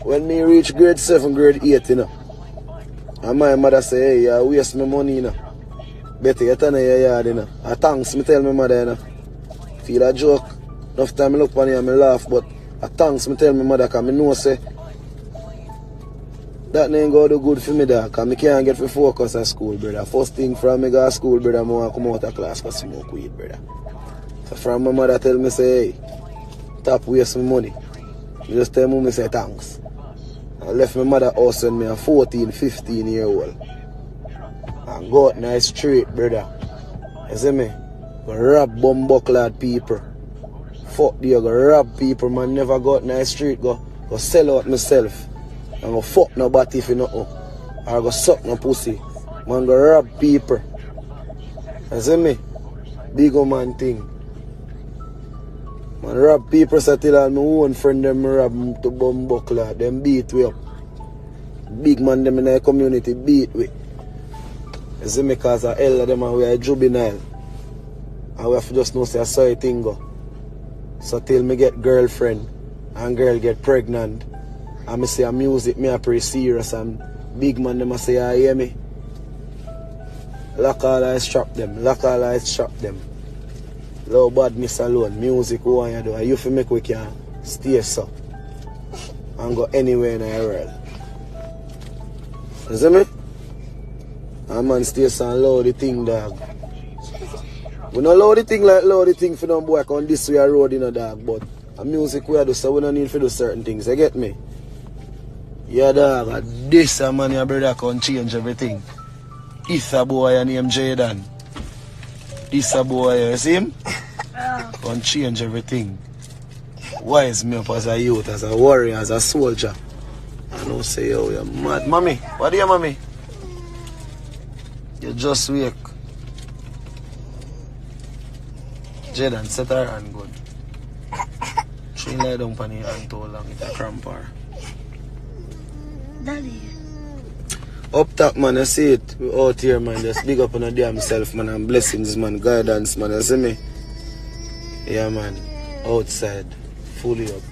When me reach grade 7, grade 8, you know. And my mother say, hey, you waste my money, you know. Better get on your yard, you know. I thanks, me tell my mother, you know. Feel a joke. Enough time I look on you and I laugh, but I thanks, me tell my mother, because I know, say, that ain't go do good for me, dog, because I can't get for focus at school, brother. First thing from me go to school, brother, I want to come out of class for smoke weed, brother. So from my mother tell me, say, hey, stop wasting money. I just tell me, say, thanks. I left my mother house when me a 14, 15 year old. And go out in the street, brother. You see me? Go rob bumbucklad people. Fuck you, go rob people, man. Never go out in the street, go sell out myself. And go fuck nobody if you know. Or go suck no pussy. Man, go rob people. You see me? Big old man thing. Man, rob people so till all my own friend them rob to bumbucklad. Them beat we up. Big man them in the community beat we. You see me? Cause a hell of them and we are juvenile. And we have to just know say a sorry thing go. So till me get girlfriend and girl get pregnant. And me say a music me a pretty serious and big man them a say I hear me. Lock all eyes trap them. Lock all eyes trap them. Low badness alone. Music who want you do. And you feel make we can stay so. And go anywhere in the world. You see me? And man stay so and load the thing, dog. We don't load the thing like load the thing for no boy on this way road, you know, dog. But a music we do, so we don't need to do certain things. You get me? Yeah, dog. This a man, your brother can change everything. This a boy named Jaden. This a boy, you see him? Can change everything. Wise me up as a youth, as a warrior, as a soldier. I don't say, oh, you're mad. Mommy, what do you, mommy? You just wake. Jaden, set her hand good. She lay down on your hand too long, it's a cramp her. Daddy. Up top, man, I see it. We out here, man. Just big up on a damn self, man, and blessings, man. Guidance, man. You see me? Yeah, man. Outside. Fully up.